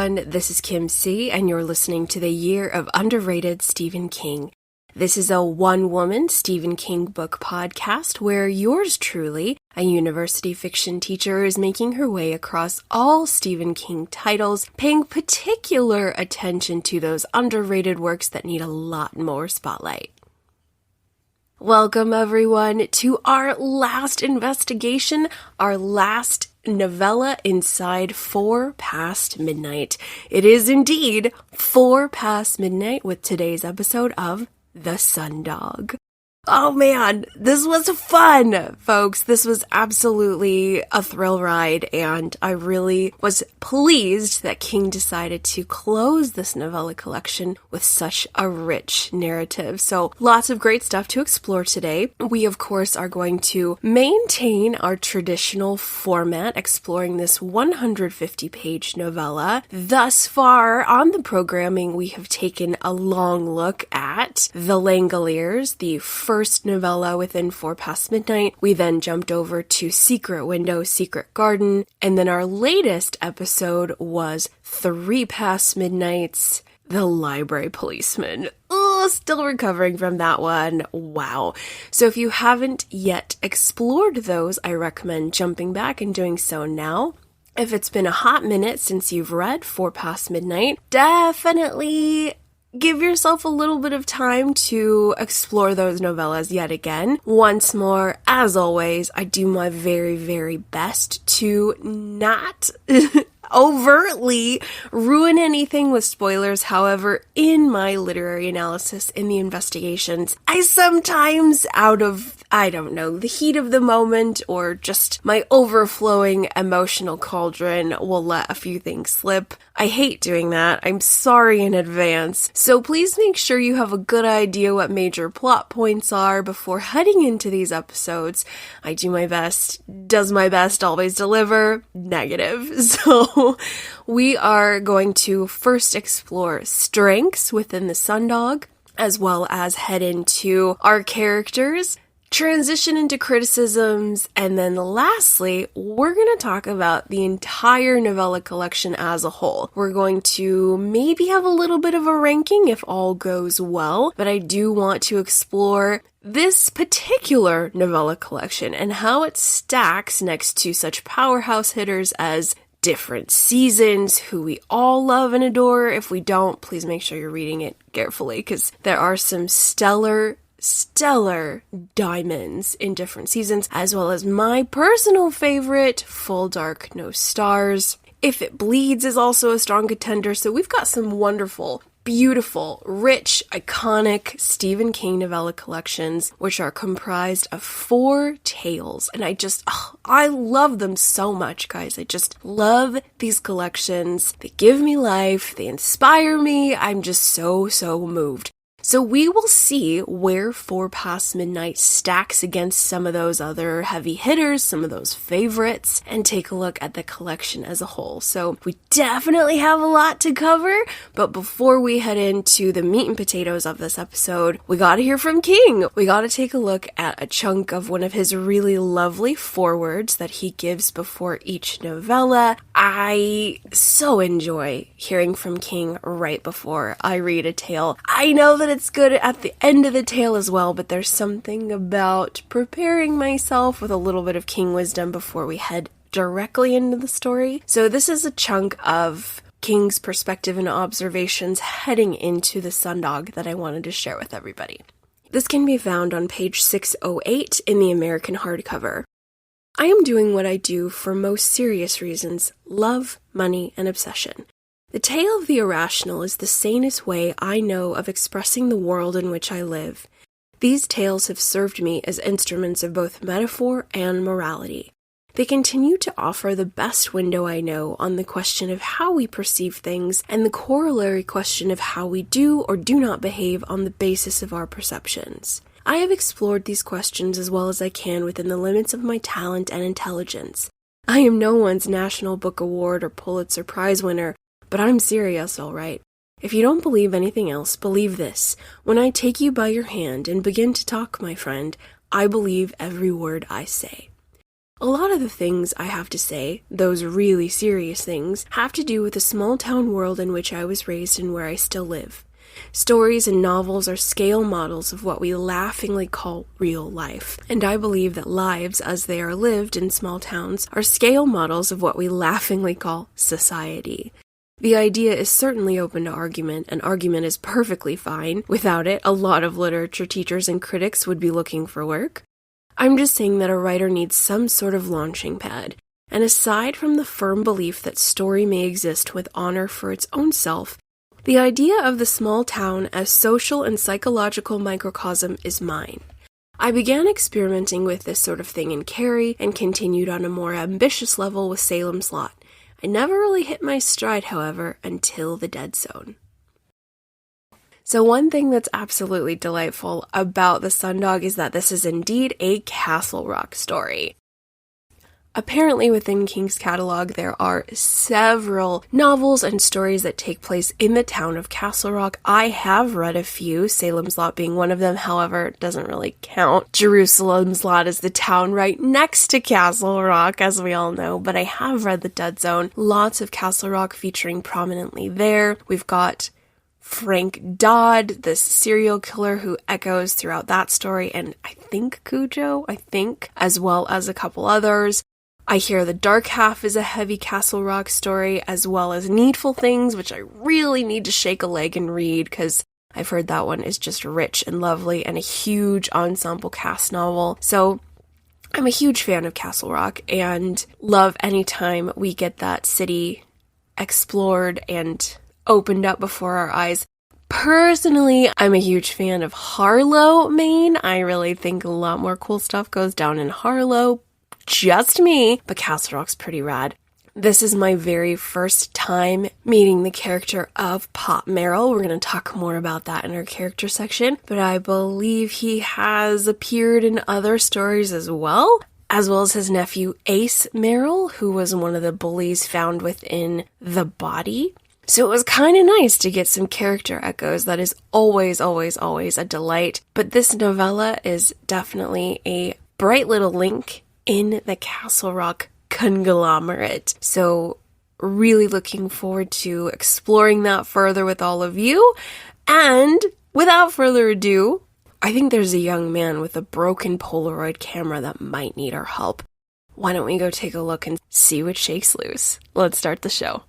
everyone, this is Kim C, and you're listening to the Year of Underrated Stephen King. This is a one-woman Stephen King book podcast where yours truly, a university fiction teacher, is making her way across all Stephen King titles, paying particular attention to those underrated works that need a lot more spotlight. Welcome, everyone, to our last investigation, our last novella inside 4 Past Midnight. It is indeed 4 Past Midnight with today's episode of The Sundog. Oh man, this was fun, folks. This was absolutely a thrill ride, and I really was pleased that King decided to close this novella collection with such a rich narrative. So lots of great stuff to explore today. We, of course, are going to maintain our traditional format, exploring this 150-page novella. Thus far on the programming, we have taken a long look at The Langoliers, the first novella within 4 Past Midnight. We then jumped over to Secret Window, Secret Garden, and then our latest episode was 3 Past Midnight's The Library Policeman. Oh, still recovering from that one. Wow. So if you haven't yet explored those, I recommend jumping back and doing so now. If it's been a hot minute since you've read 4 Past Midnight, definitely give yourself a little bit of time to explore those novellas yet again. Once more, as always, I do my very, very best to not overtly ruin anything with spoilers. However, in my literary analysis, in the investigations, I sometimes, out of, the heat of the moment or just my overflowing emotional cauldron, will let a few things slip. I hate doing that. I'm sorry in advance. So please make sure you have a good idea what major plot points are before heading into these episodes. I do my best. Does my best always deliver? Negative. So we are going to first explore strengths within the Sundog, as well as head into our characters, transition into criticisms, and then lastly, we're going to talk about the entire novella collection as a whole. We're going to maybe have a little bit of a ranking if all goes well, but I do want to explore this particular novella collection and how it stacks next to such powerhouse hitters as Different Seasons, who we all love and adore. If we don't, please make sure you're reading it carefully, because there are some stellar diamonds in Different Seasons, as well as my personal favorite, Full Dark No Stars. If It Bleeds is also a strong contender, so we've got some wonderful, beautiful, rich, iconic Stephen King novella collections, which are comprised of 4 tales. And I love them so much, guys. I just love these collections. They give me life. They inspire me. I'm just so moved. So we will see where 4 Past Midnight stacks against some of those other heavy hitters, some of those favorites, and take a look at the collection as a whole. So we definitely have a lot to cover, but before we head into the meat and potatoes of this episode, we gotta hear from King. We gotta take a look at a chunk of one of his really lovely forewords that he gives before each novella. I so enjoy hearing from King right before I read a tale. I know that it's good at the end of the tale as well, but there's something about preparing myself with a little bit of King wisdom before we head directly into the story. So this is a chunk of King's perspective and observations heading into the Sundog that I wanted to share with everybody. This can be found on page 608 in the American hardcover. I am doing what I do for most serious reasons: love, money, and obsession. The tale of the irrational is the sanest way I know of expressing the world in which I live. These tales have served me as instruments of both metaphor and morality. They continue to offer the best window I know on the question of how we perceive things and the corollary question of how we do or do not behave on the basis of our perceptions. I have explored these questions as well as I can within the limits of my talent and intelligence. I am no one's National Book Award or Pulitzer Prize winner, but I'm serious, all right. If you don't believe anything else, believe this. When I take you by your hand and begin to talk, my friend, I believe every word I say. A lot of the things I have to say, those really serious things, have to do with the small town world in which I was raised and where I still live. Stories and novels are scale models of what we laughingly call real life, and I believe that lives as they are lived in small towns are scale models of what we laughingly call society. The idea is certainly open to argument, and argument is perfectly fine. Without it, a lot of literature teachers and critics would be looking for work. I'm just saying that a writer needs some sort of launching pad, and aside from the firm belief that story may exist with honor for its own self, the idea of the small town as social and psychological microcosm is mine. I began experimenting with this sort of thing in Carrie and continued on a more ambitious level with Salem's Lot. I never really hit my stride, however, until The Dead Zone. So one thing that's absolutely delightful about The Sundog is that this is indeed a Castle Rock story. Apparently within King's catalog there are several novels and stories that take place in the town of Castle Rock. I have read a few, Salem's Lot being one of them, however, it doesn't really count. Jerusalem's Lot is the town right next to Castle Rock, as we all know, but I have read The Dead Zone. Lots of Castle Rock featuring prominently there. We've got Frank Dodd, this serial killer who echoes throughout that story, and I think Cujo, as well as a couple others. I hear The Dark Half is a heavy Castle Rock story, as well as Needful Things, which I really need to shake a leg and read, because I've heard that one is just rich and lovely, and a huge ensemble cast novel. So I'm a huge fan of Castle Rock, and love anytime we get that city explored and opened up before our eyes. Personally, I'm a huge fan of Harlow, Maine. I really think a lot more cool stuff goes down in Harlow. Just me, but Castle Rock's pretty rad. This is my very first time meeting the character of Pop Merrill. We're going to talk more about that in our character section, but I believe he has appeared in other stories as well as his nephew Ace Merrill, who was one of the bullies found within the body. So it was kind of nice to get some character echoes. That is always, always, always a delight. But this novella is definitely a bright little link in the Castle Rock conglomerate. So really looking forward to exploring that further with all of you. And without further ado, I think there's a young man with a broken Polaroid camera that might need our help. Why don't we go take a look and see what shakes loose? Let's start the show.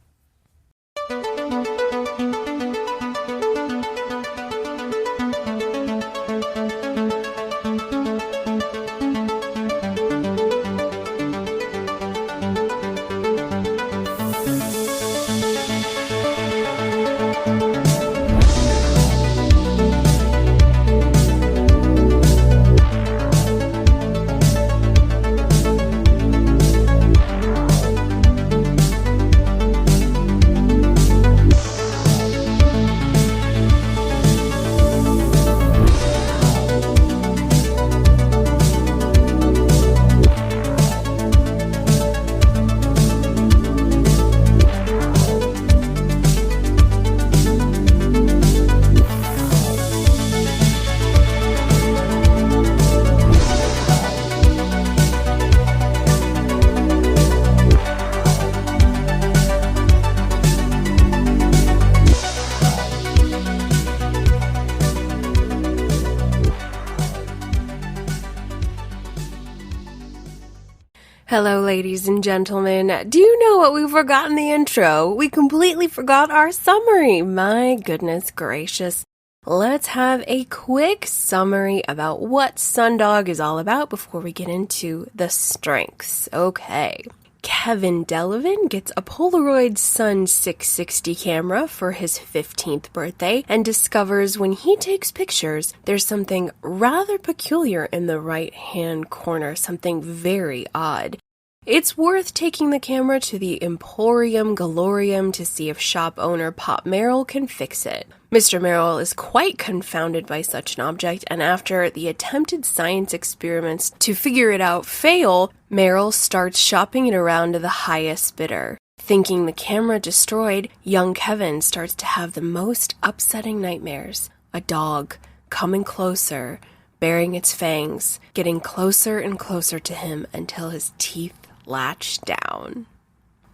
Hello, ladies and gentlemen. Do you know what we forgot in the intro? We completely forgot our summary. My goodness gracious. Let's have a quick summary about what Sundog is all about before we get into the strengths. Okay. Kevin Delavan gets a Polaroid Sun 660 camera for his 15th birthday and discovers when he takes pictures, there's something rather peculiar in the right-hand corner, something very odd. It's worth taking the camera to the Emporium Galorium to see if shop owner Pop Merrill can fix it. Mr. Merrill is quite confounded by such an object, and after the attempted science experiments to figure it out fail, Merrill starts shopping it around to the highest bidder. Thinking the camera destroyed, young Kevin starts to have the most upsetting nightmares. A dog coming closer, baring its fangs, getting closer and closer to him until his teeth latched down.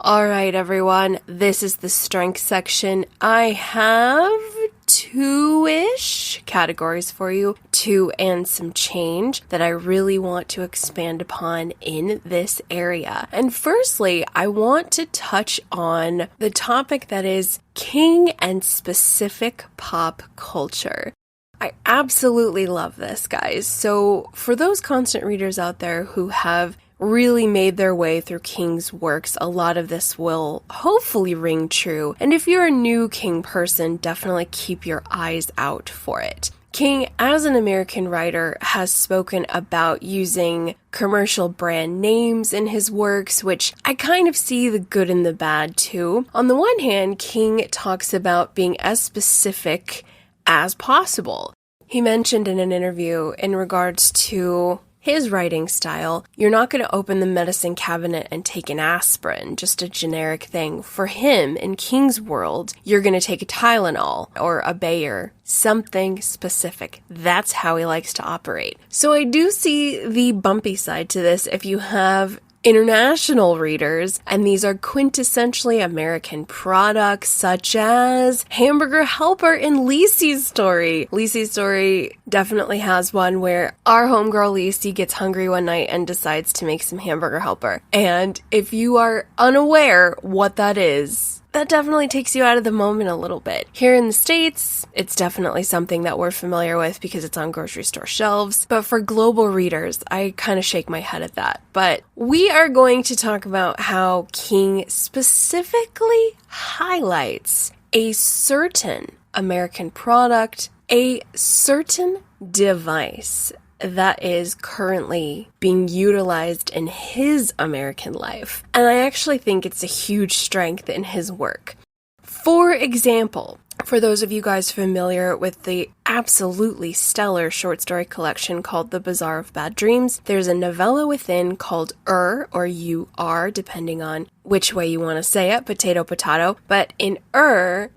All right, everyone, this is the strength section. I have 2-ish categories for you, 2 and some change that I really want to expand upon in this area. And firstly, I want to touch on the topic that is King and specific pop culture. I absolutely love this, guys. So for those constant readers out there who have really made their way through King's works, a lot of this will hopefully ring true. And if you're a new King person, definitely keep your eyes out for it. King, as an American writer, has spoken about using commercial brand names in his works, which I kind of see the good and the bad too. On the one hand, King talks about being as specific as possible. He mentioned in an interview in regards to his writing style, you're not going to open the medicine cabinet and take an aspirin, just a generic thing. For him, in King's world, you're going to take a Tylenol or a Bayer, something specific. That's how he likes to operate. So I do see the bumpy side to this if you have international readers, and these are quintessentially American products such as Hamburger Helper in Lacey's story. Lacey's story definitely has one where our homegirl Lacey gets hungry one night and decides to make some Hamburger Helper. And if you are unaware what that is, that definitely takes you out of the moment a little bit. Here in the States, it's definitely something that we're familiar with because it's on grocery store shelves. But for global readers, I kind of shake my head at that. But we are going to talk about how King specifically highlights a certain American product, a certain device that is currently being utilized in his American life. And I actually think it's a huge strength in his work. For example, for those of you guys familiar with the absolutely stellar short story collection called The Bazaar of Bad Dreams, there's a novella within called or U-R, depending on which way you want to say it, potato, potato. But in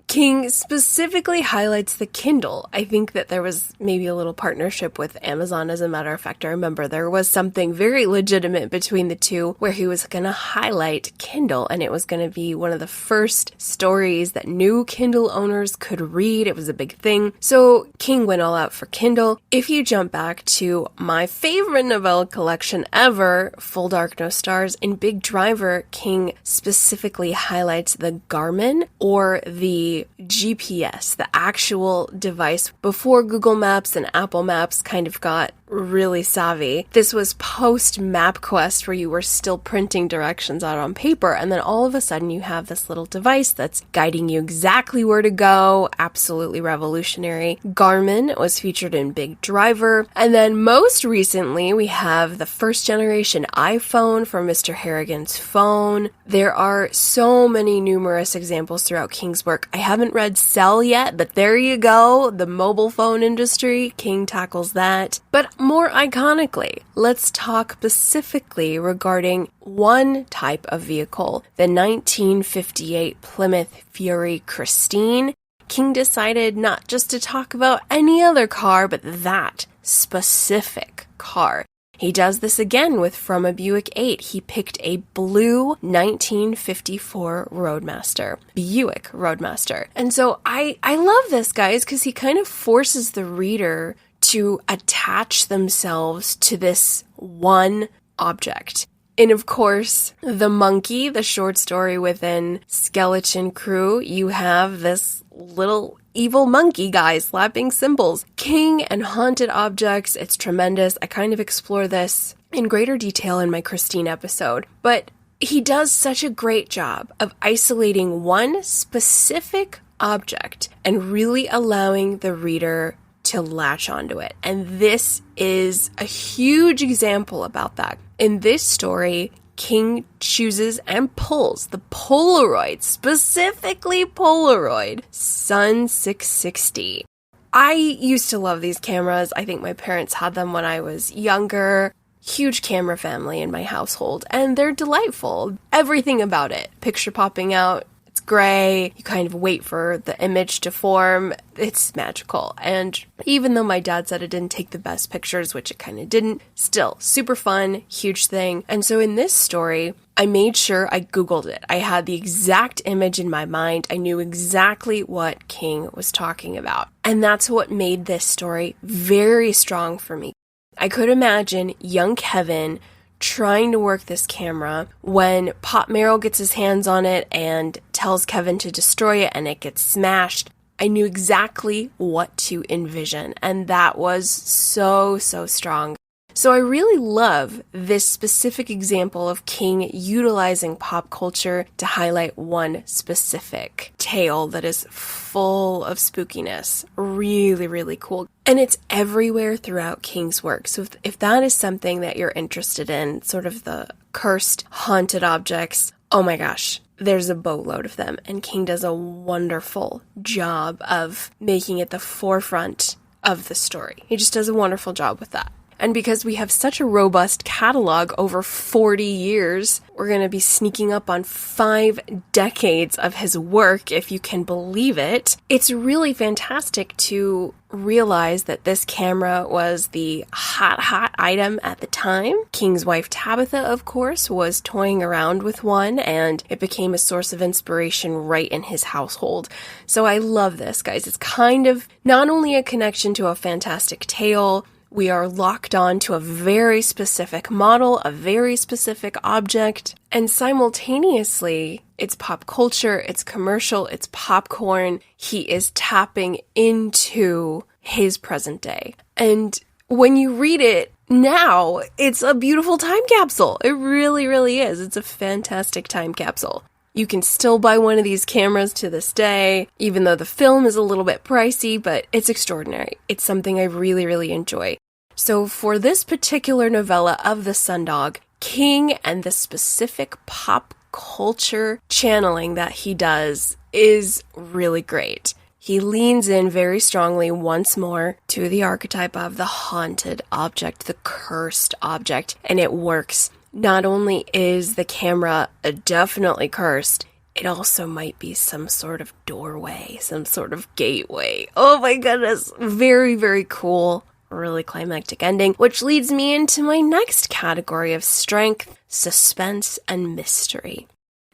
King specifically highlights the Kindle. I think that there was maybe a little partnership with Amazon. As a matter of fact, I remember there was something very legitimate between the two where he was going to highlight Kindle, and it was going to be one of the first stories that new Kindle owners could read. It was a big thing. So King went all out for Kindle. If you jump back to my favorite novella collection ever, Full Dark No Stars, in Big Driver, King specifically highlights the Garmin or the GPS, the actual device before Google Maps and Apple Maps kind of got really savvy. This was post MapQuest where you were still printing directions out on paper, and then all of a sudden you have this little device that's guiding you exactly where to go. Absolutely revolutionary. Garmin was featured in Big Driver, and then most recently we have the first generation iPhone for Mr. Harrigan's phone. There are so many numerous examples throughout King's work. I haven't read Cell yet, but there you go. The mobile phone industry, King tackles that. But more iconically, let's talk specifically regarding one type of vehicle, the 1958 Plymouth Fury Christine. King decided not just to talk about any other car, but that specific car. He does this again with From a Buick 8. He picked a blue 1954 Roadmaster, Buick Roadmaster. And so I love this, guys, because he kind of forces the reader to attach themselves to this one object. And of course, The Monkey, the short story within Skeleton Crew, you have this little evil monkey guy slapping cymbals. King and haunted objects, it's tremendous. I kind of explore this in greater detail in my Christine episode. But he does such a great job of isolating one specific object and really allowing the reader to latch onto it. And this is a huge example about that. In this story, King chooses and pulls the Polaroid, specifically Polaroid, Sun 660. I used to love these cameras. I think my parents had them when I was younger. Huge camera family in my household, and they're delightful. Everything about it. Picture popping out. It's gray. You kind of wait for the image to form. It's magical. And even though my dad said it didn't take the best pictures, which it kind of didn't, still super fun, huge thing. And so in this story, I made sure I Googled it. I had the exact image in my mind. I knew exactly what King was talking about. And that's what made this story very strong for me. I could imagine young Kevin trying to work this camera when Pop Merrill gets his hands on it and tells Kevin to destroy it and it gets smashed. I knew exactly what to envision, and that was so strong. So I really love this specific example of King utilizing pop culture to highlight one specific tale that is full of spookiness. Really cool. And it's everywhere throughout King's work. So if that is something that you're interested in, sort of the cursed, haunted objects, oh my gosh, there's a boatload of them. And King does a wonderful job of making it the forefront of the story. He just does a wonderful job with that. And because we have such a robust catalog over 40 years, we're going to be sneaking up on 5 decades of his work, if you can believe it. It's really fantastic to realize that this camera was the hot item at the time. King's wife Tabitha, of course, was toying around with one, and it became a source of inspiration right in his household. So I love this, guys. It's kind of not only a connection to a fantastic tale, we are locked on to a very specific model, a very specific object, and simultaneously, it's pop culture, it's commercial, it's popcorn. He is tapping into his present day. And when you read it now, it's a beautiful time capsule. It really is. It's a fantastic time capsule. You can still buy one of these cameras to this day, even though the film is a little bit pricey, but it's extraordinary. It's something I really enjoy. So for this particular novella of the Sundog, King and the specific pop culture channeling that he does is really great. He leans in very strongly once more to the archetype of the haunted object, the cursed object, and it works. Not only is the camera definitely cursed, it also might be some sort of doorway, some sort of gateway. Oh my goodness, very cool. Really climactic ending, which leads me into my next category of strength, suspense, and mystery.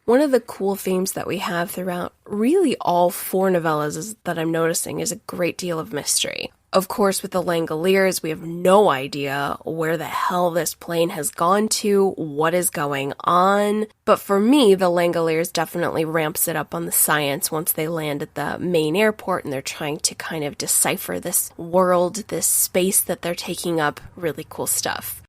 One of the cool themes that we have throughout really all 4 novellas that I'm noticing is a great deal of mystery. Of course, with the Langoliers, we have no idea where the hell this plane has gone to, what is going on. But for me, the Langoliers definitely ramps it up on the science once they land at the main airport and they're trying to kind of decipher this world, this space that they're taking up. Really cool stuff.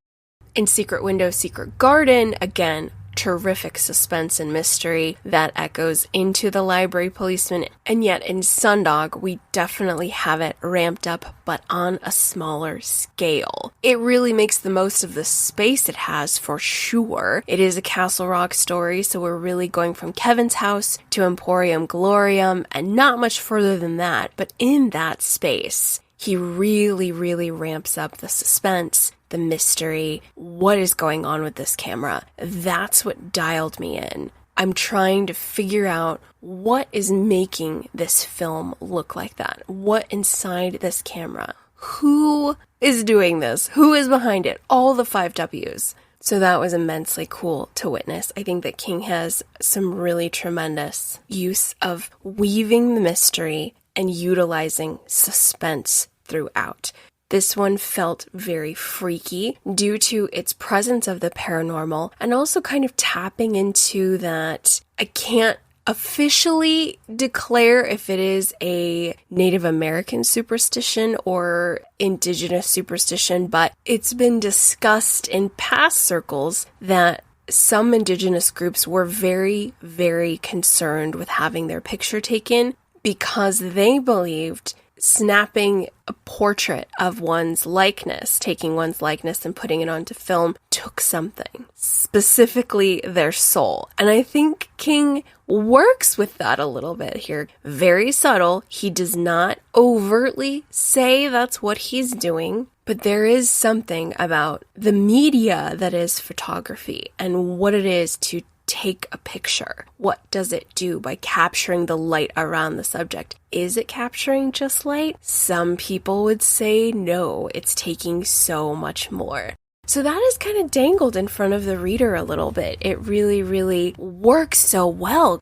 In Secret Window, Secret Garden, again, terrific suspense and mystery that echoes into the library policeman. And yet in Sundog, we definitely have it ramped up, but on a smaller scale. It really makes the most of the space it has, for sure. It is a Castle Rock story, so we're really going from Kevin's house to Emporium Glorium, and not much further than that. But in that space, he really ramps up the suspense, the mystery, what is going on with this camera. That's what dialed me in. I'm trying to figure out what is making this film look like that. What inside this camera? Who is doing this? Who is behind it? All the 5 W's. So that was immensely cool to witness. I think that King has some really tremendous use of weaving the mystery and utilizing suspense throughout. This one felt very freaky due to its presence of the paranormal and also kind of tapping into that. I can't officially declare if it is a Native American superstition or indigenous superstition, but it's been discussed in past circles that some indigenous groups were very concerned with having their picture taken because they believed snapping a portrait of one's likeness, taking one's likeness and putting it onto film, took something, specifically their soul. And I think King works with that a little bit here. Very subtle. He does not overtly say that's what he's doing, but there is something about the media that is photography and what it is to take a picture? What does it do by capturing the light around the subject? Is it capturing just light? Some people would say no, it's taking so much more. So that is kind of dangled in front of the reader a little bit. It really, really works so well.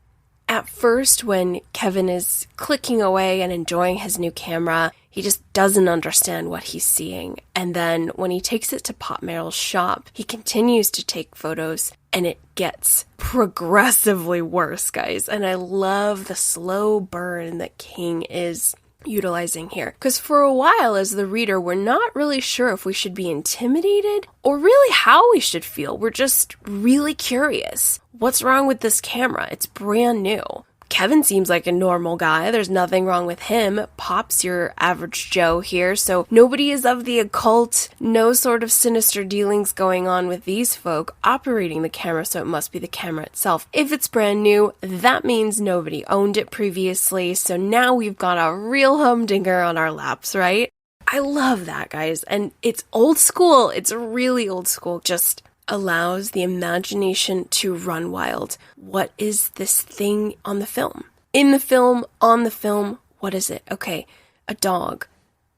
At first, when Kevin is clicking away and enjoying his new camera, he just doesn't understand what he's seeing. And then when he takes it to Pop Merrill's shop, he continues to take photos and it gets progressively worse, guys. And I love the slow burn that King is utilizing here. Because for a while, as the reader, we're not really sure if we should be intimidated or really how we should feel. We're just really curious. What's wrong with this camera? It's brand new. Kevin seems like a normal guy. There's nothing wrong with him. Pop's your average Joe here, so nobody is of the occult. No sort of sinister dealings going on with these folk operating the camera, so it must be the camera itself. If it's brand new, that means nobody owned it previously, so now we've got a real humdinger on our laps, right? I love that, guys, and it's old school. It's really old school. Just allows the imagination to run wild. What is this thing on the film? In the film, on the film, what is it? Okay, a dog.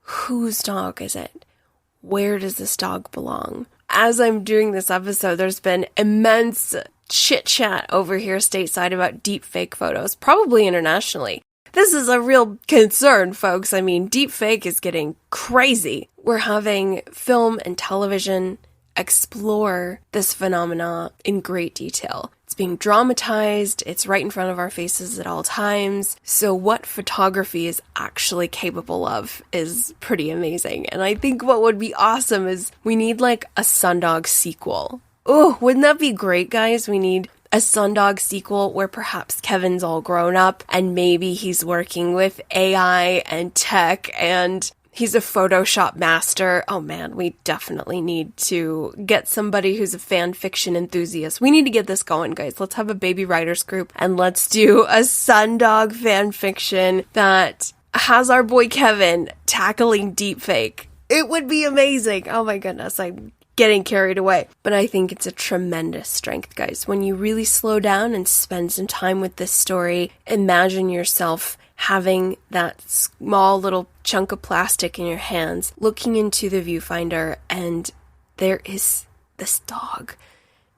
Whose dog is it? Where does this dog belong? As I'm doing this episode, there's been immense chit-chat over here stateside about deepfake photos, probably internationally. This is a real concern, folks. I mean, deepfake is getting crazy. We're having film and television explore this phenomena in great detail. It's being dramatized, it's right in front of our faces at all times. So what photography is actually capable of is pretty amazing. And I think what would be awesome is we need like a Sundog sequel. Oh, wouldn't that be great, guys? We need a Sundog sequel where perhaps Kevin's all grown up and maybe he's working with AI and tech and he's a Photoshop master. Oh man, we definitely need to get somebody who's a fan fiction enthusiast. We need to get this going, guys. Let's have a baby writers group and let's do a Sundog fan fiction that has our boy Kevin tackling deepfake. It would be amazing. Oh my goodness, I'm getting carried away. But I think it's a tremendous strength, guys. When you really slow down and spend some time with this story, imagine yourself having that small little chunk of plastic in your hands, looking into the viewfinder, and there is this dog.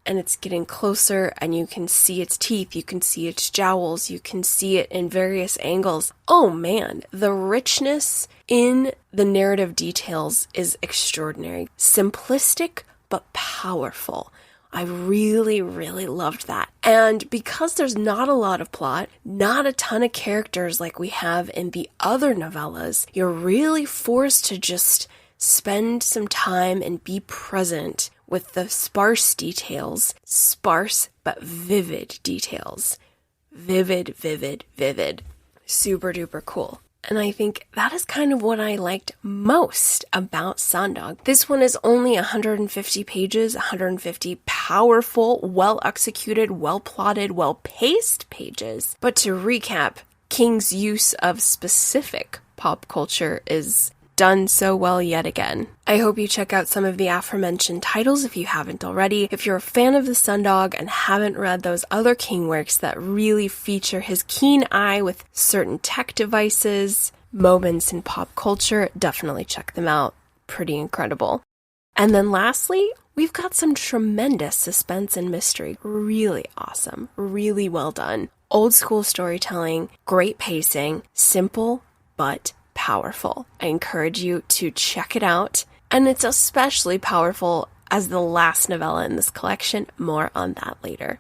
And it's getting closer, and you can see its teeth, you can see its jowls, you can see it in various angles. Oh man, the richness in the narrative details is extraordinary. Simplistic, but powerful. I really, really loved that. And because there's not a lot of plot, not a ton of characters like we have in the other novellas, you're really forced to just spend some time and be present with the sparse details. Sparse, but vivid details. Vivid, vivid, vivid. Super duper cool. And I think that is kind of what I liked most about Sundog. This one is only 150 pages, 150 powerful, well-executed, well-plotted, well-paced pages. But to recap, King's use of specific pop culture is done so well yet again. I hope you check out some of the aforementioned titles if you haven't already. If you're a fan of the Sundog and haven't read those other King works that really feature his keen eye with certain tech devices, moments in pop culture, definitely check them out. Pretty incredible. And then lastly, we've got some tremendous suspense and mystery. Really awesome. Really well done. Old school storytelling, great pacing, simple but powerful. I encourage you to check it out. And it's especially powerful as the last novella in this collection. More on that later.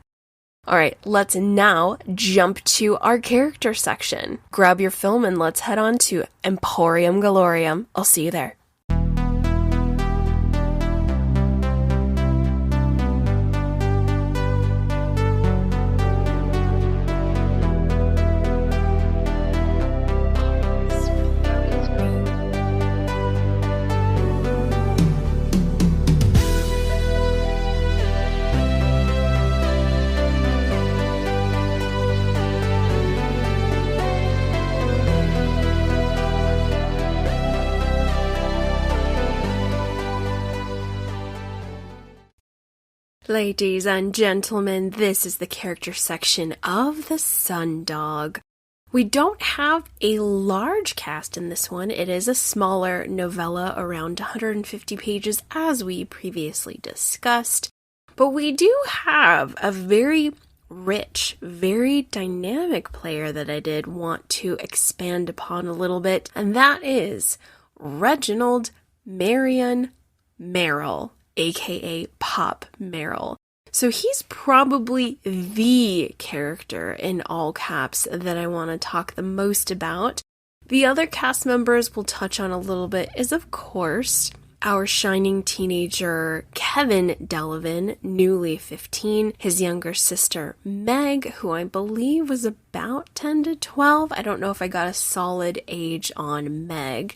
All right, let's now jump to our character section. Grab your film and let's head on to Emporium Galorium. I'll see you there. Ladies and gentlemen, this is the character section of the Sundog. We don't have a large cast in this one. It is a smaller novella, around 150 pages, as we previously discussed. But we do have a very rich, very dynamic player that I did want to expand upon a little bit, and that is Reginald Marion Merrill, aka Pop Merrill. So he's probably the character in all caps that I want to talk the most about. The other cast members we'll touch on a little bit is, of course, our shining teenager Kevin Delavan, newly 15, his younger sister Meg, who I believe was about 10 to 12. I don't know if I got a solid age on Meg.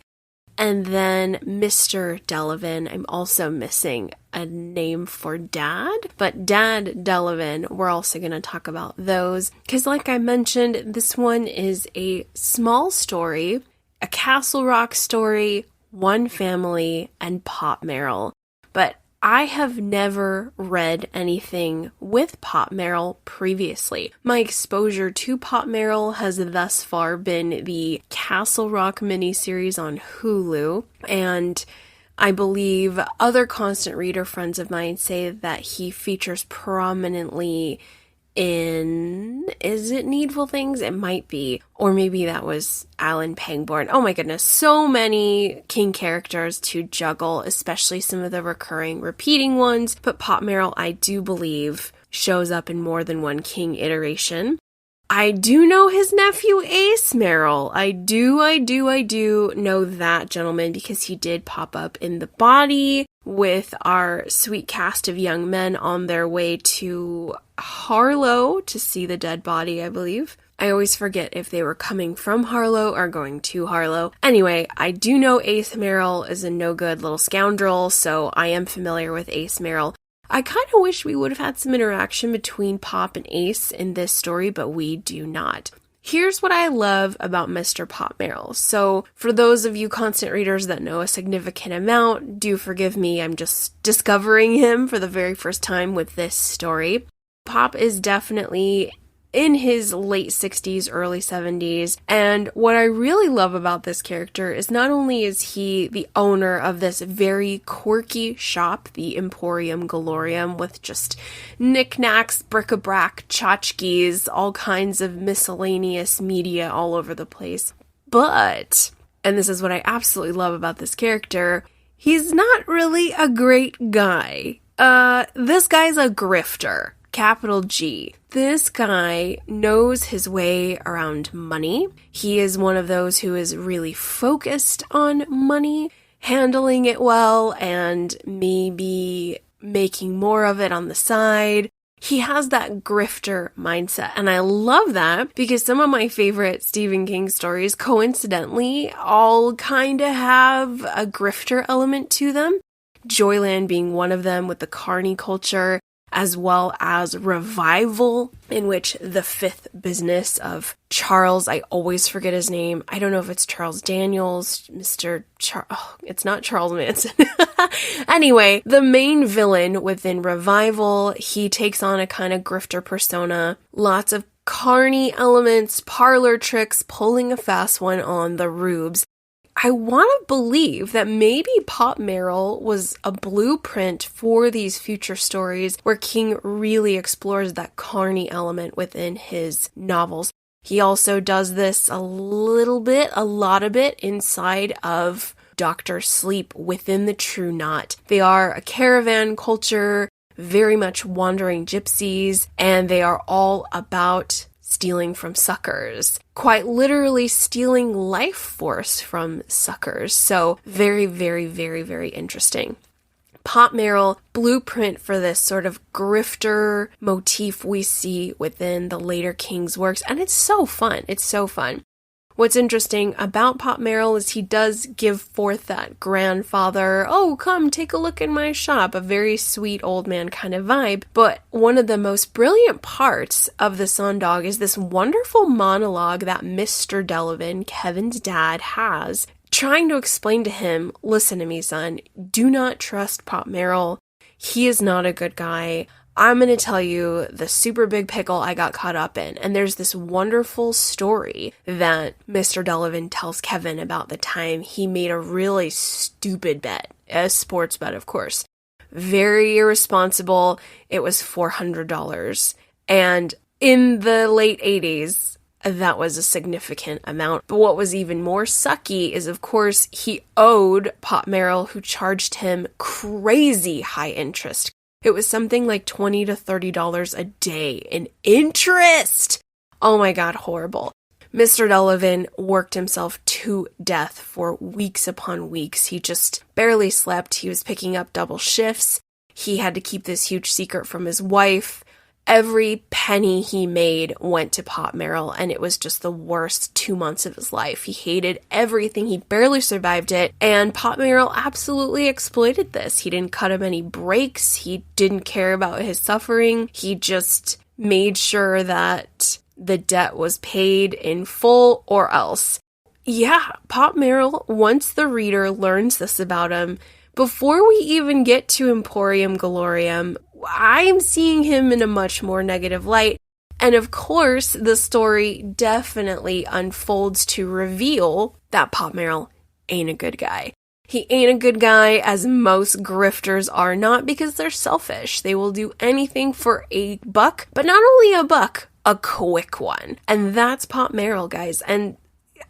And then Mr. Delavan, I'm also missing a name for Dad, but Dad Delavan, we're also going to talk about those. Because like I mentioned, this one is a small story, a Castle Rock story, one family, and Pop Merrill. But I have never read anything with Pop Merrill previously. My exposure to Pop Merrill has thus far been the Castle Rock miniseries on Hulu, and I believe other constant reader friends of mine say that he features prominently in, is it Needful Things? It might be. Or maybe that was Alan Pangborn. Oh my goodness, so many King characters to juggle, especially some of the recurring, repeating ones. But Pop Merrill, I do believe, shows up in more than one King iteration. I do know his nephew Ace Merrill. I do know that gentleman because he did pop up in The Body with our sweet cast of young men on their way to Harlow to see the dead body, I believe. I always forget if they were coming from Harlow or going to Harlow. Anyway, I do know Ace Merrill is a no-good little scoundrel, so I am familiar with Ace Merrill. I kind of wish we would have had some interaction between Pop and Ace in this story, but we do not. Here's what I love about Mr. Pop Merrill. So for those of you constant readers that know a significant amount, do forgive me, I'm just discovering him for the very first time with this story. Pop is definitely in his late 60s, early 70s, and what I really love about this character is not only is he the owner of this very quirky shop, the Emporium Galorium, with just knickknacks, bric-a-brac, tchotchkes, all kinds of miscellaneous media all over the place, but, and this is what I absolutely love about this character, he's not really a great guy. This guy's a grifter. Capital G. This guy knows his way around money. He is one of those who is really focused on money, handling it well, and maybe making more of it on the side. He has that grifter mindset, and I love that because some of my favorite Stephen King stories, coincidentally, all kind of have a grifter element to them. Joyland being one of them with the carny culture, as well as Revival, in which the fifth business of Charles, I always forget his name. I don't know if it's Charles Daniels, it's not Charles Manson. Anyway, the main villain within Revival, he takes on a kind of grifter persona. Lots of carny elements, parlor tricks, pulling a fast one on the rubes. I want to believe that maybe Pop Merrill was a blueprint for these future stories where King really explores that carny element within his novels. He also does this a lot of it inside of Dr. Sleep within the True Knot. They are a caravan culture, very much wandering gypsies, and they are all about stealing from suckers, quite literally stealing life force from suckers. So very, very, very, very interesting. Pop Merrill, blueprint for this sort of grifter motif we see within the later King's works, and it's so fun. It's so fun. What's interesting about Pop Merrill is he does give forth that grandfather, oh, come take a look in my shop, a very sweet old man kind of vibe. But one of the most brilliant parts of the Sundog is this wonderful monologue that Mr. Delavan, Kevin's dad, has, trying to explain to him, listen to me, son, do not trust Pop Merrill. He is not a good guy. I'm going to tell you the super big pickle I got caught up in. And there's this wonderful story that Mr. Delavan tells Kevin about the time he made a really stupid bet, a sports bet, of course. Very irresponsible. It was $400. And in the late 80s, that was a significant amount. But what was even more sucky is, of course, he owed Pop Merrill, who charged him crazy high interest. It was something like $20 to $30 a day in interest. Oh my God, horrible. Mr. Delavan worked himself to death for weeks upon weeks. He just barely slept. He was picking up double shifts. He had to keep this huge secret from his wife. Every penny he made went to Pop Merrill, and it was just the worst 2 months of his life. He hated everything. He barely survived it, and Pop Merrill absolutely exploited this. He didn't cut him any breaks. He didn't care about his suffering. He just made sure that the debt was paid in full or else. Yeah, Pop Merrill, once the reader learns this about him, before we even get to Emporium Galorium, I'm seeing him in a much more negative light. And of course, the story definitely unfolds to reveal that Pop Merrill ain't a good guy. He ain't a good guy, as most grifters are not, because they're selfish. They will do anything for a buck, but not only a buck, a quick one. And that's Pop Merrill, guys. And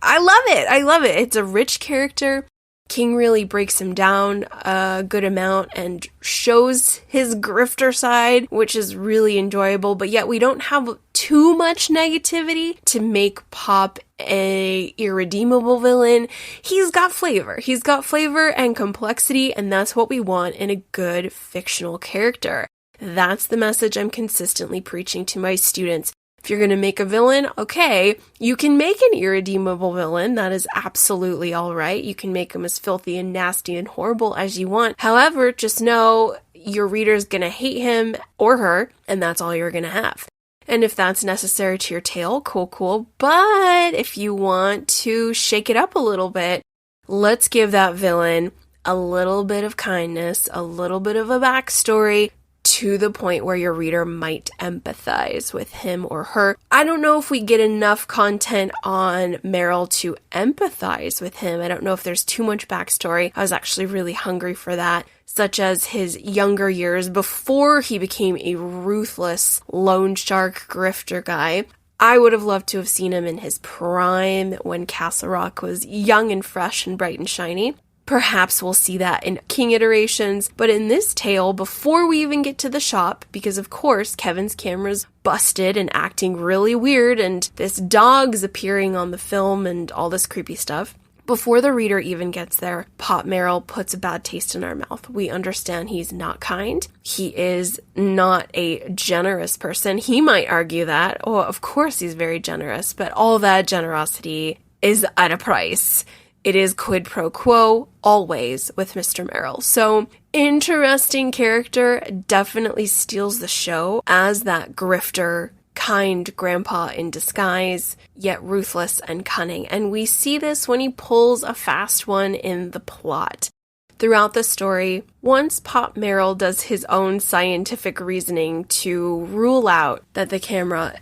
I love it. I love it. It's a rich character. King really breaks him down a good amount and shows his grifter side, which is really enjoyable, but yet we don't have too much negativity to make Pop a irredeemable villain. He's got flavor. He's got flavor and complexity, and that's what we want in a good fictional character. That's the message I'm consistently preaching to my students. If you're going to make a villain, okay, you can make an irredeemable villain. That is absolutely all right. You can make him as filthy and nasty and horrible as you want. However, just know your reader's going to hate him or her, and that's all you're going to have. And if that's necessary to your tale, cool. But if you want to shake it up a little bit, let's give that villain a little bit of kindness, a little bit of a backstory, to the point where your reader might empathize with him or her. I don't know if we get enough content on Merrill to empathize with him. I don't know if there's too much backstory. I was actually really hungry for that, such as his younger years before he became a ruthless loan shark grifter guy. I would have loved to have seen him in his prime when Castle Rock was young and fresh and bright and shiny. Perhaps we'll see that in King iterations, but in this tale, before we even get to the shop, because of course Kevin's camera's busted and acting really weird, and this dog's appearing on the film and all this creepy stuff, before the reader even gets there, Pop Merrill puts a bad taste in our mouth. We understand he's not kind. He is not a generous person. He might argue that. Oh, of course he's very generous, but all that generosity is at a price. It is quid pro quo, always, with Mr. Merrill. So, interesting character, definitely steals the show as that grifter, kind grandpa in disguise, yet ruthless and cunning. And we see this when he pulls a fast one in the plot. Throughout the story, once Pop Merrill does his own scientific reasoning to rule out that the camera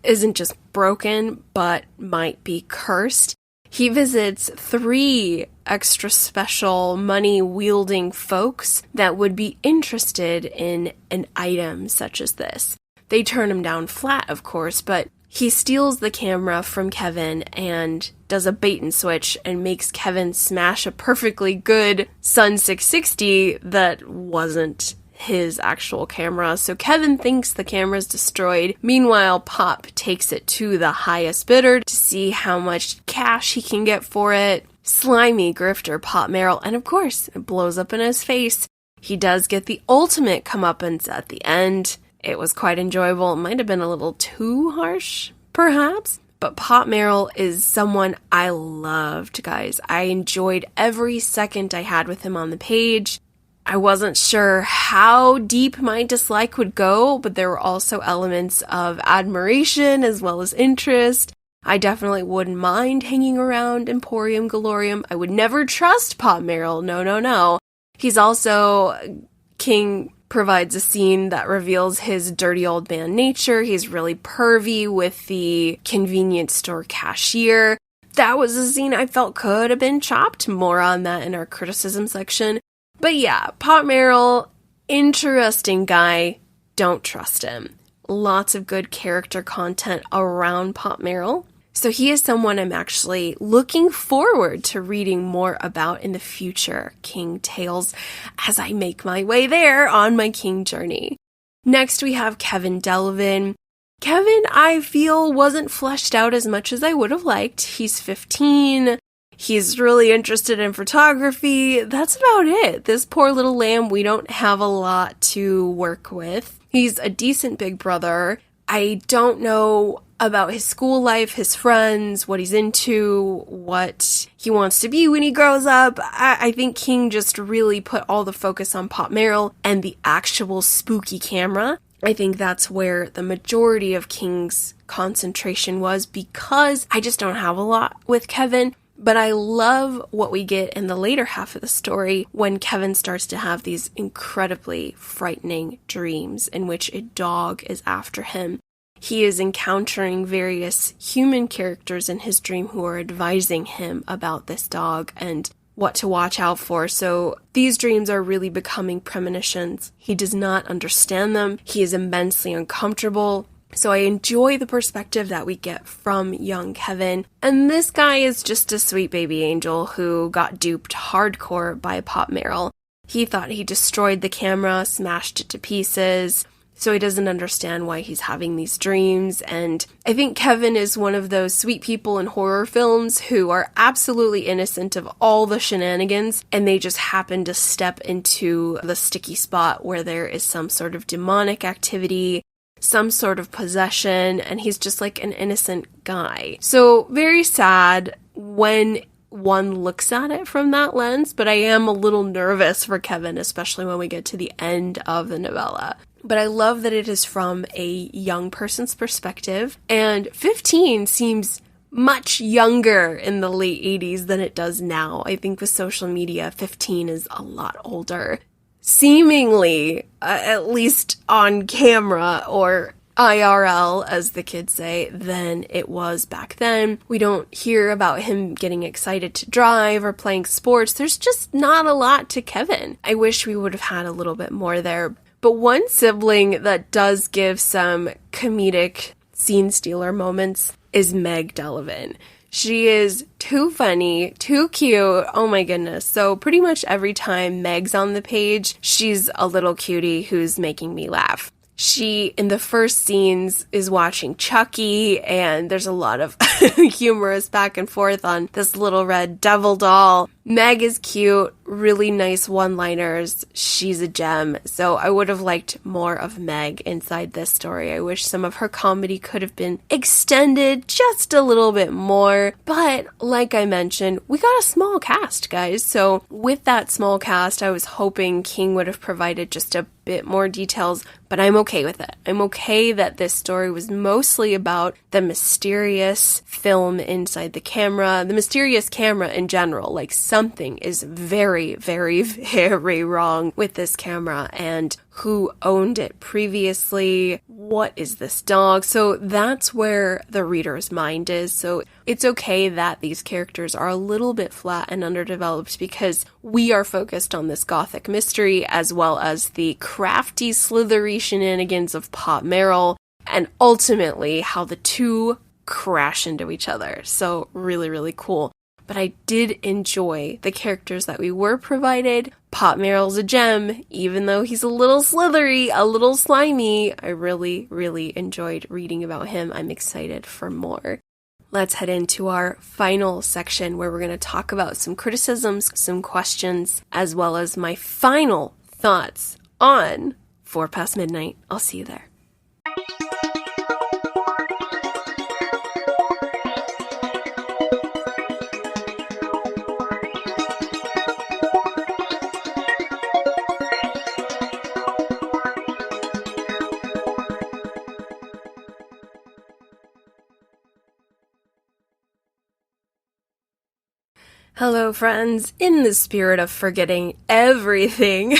isn't just broken, but might be cursed, he visits 3 extra special money-wielding folks that would be interested in an item such as this. They turn him down flat, of course, but he steals the camera from Kevin and does a bait and switch and makes Kevin smash a perfectly good Sun 660 that wasn't his actual camera. So Kevin thinks the camera's destroyed. Meanwhile, Pop takes it to the highest bidder to see how much cash he can get for it. Slimy grifter Pop Merrill, and of course, it blows up in his face. He does get the ultimate comeuppance at the end. It was quite enjoyable. It might have been a little too harsh, perhaps. But Pop Merrill is someone I loved, guys. I enjoyed every second I had with him on the page. I wasn't sure how deep my dislike would go, but there were also elements of admiration as well as interest. I definitely wouldn't mind hanging around Emporium Galorium. I would never trust Pop Merrill. No. He's also King provides a scene that reveals his dirty old man nature. He's really pervy with the convenience store cashier. That was a scene I felt could have been chopped. More on that in our criticism section. But yeah, Pop Merrill, interesting guy. Don't trust him. Lots of good character content around Pop Merrill. So he is someone I'm actually looking forward to reading more about in the future King tales as I make my way there on my King journey. Next, we have Meg Delavan. Kevin, I feel, wasn't fleshed out as much as I would have liked. He's 15. He's really interested in photography. That's about it. This poor little lamb, we don't have a lot to work with. He's a decent big brother. I don't know about his school life, his friends, what he's into, what he wants to be when he grows up. I think King just really put all the focus on Pop Merrill and the actual spooky camera. I think that's where the majority of King's concentration was, because I just don't have a lot with Kevin. But I love what we get in the later half of the story when Kevin starts to have these incredibly frightening dreams in which a dog is after him. He is encountering various human characters in his dream who are advising him about this dog and what to watch out for. So these dreams are really becoming premonitions. He does not understand them. He is immensely uncomfortable. So I enjoy the perspective that we get from young Kevin. And this guy is just a sweet baby angel who got duped hardcore by Pop Merrill. He thought he destroyed the camera, smashed it to pieces. So he doesn't understand why he's having these dreams. And I think Kevin is one of those sweet people in horror films who are absolutely innocent of all the shenanigans, and they just happen to step into the sticky spot where there is some sort of demonic activity, some sort of possession, and he's just like an innocent guy. So very sad when one looks at it from that lens, but I am a little nervous for Kevin, especially when we get to the end of the novella. But I love that it is from a young person's perspective, and 15 seems much younger in the late 80s than it does now. I think with social media, 15 is a lot older. Seemingly, at least on camera or IRL, as the kids say, than it was back then. We don't hear about him getting excited to drive or playing sports. There's just not a lot to Kevin. I wish we would have had a little bit more there. But one sibling that does give some comedic scene stealer moments is Meg Delavan. She is too funny, too cute. Oh my goodness. So pretty much every time Meg's on the page, she's a little cutie who's making me laugh. She, in the first scenes, is watching Chucky, and there's a lot of humorous back and forth on this little red devil doll. Meg is cute, really nice one-liners. She's a gem. So I would have liked more of Meg inside this story. I wish some of her comedy could have been extended just a little bit more. But like I mentioned, we got a small cast, guys. So with that small cast, I was hoping King would have provided just a bit more details, but I'm okay with it. I'm okay that this story was mostly about the mysterious film inside the camera, the mysterious camera in general. Like, something is very, very, very wrong with this camera, and who owned it previously? What is this dog? So that's where the reader's mind is. So it's okay that these characters are a little bit flat and underdeveloped because we are focused on this gothic mystery as well as the crafty, slithery shenanigans of Pop Merrill, and ultimately how the two crash into each other. So really, really cool. But I did enjoy the characters that we were provided. Pop Merrill's a gem, even though he's a little slithery, a little slimy. I really, really enjoyed reading about him. I'm excited for more. Let's head into our final section where we're going to talk about some criticisms, some questions, as well as my final thoughts on 4 Past Midnight. I'll see you there. Hello, friends. In the spirit of forgetting everything,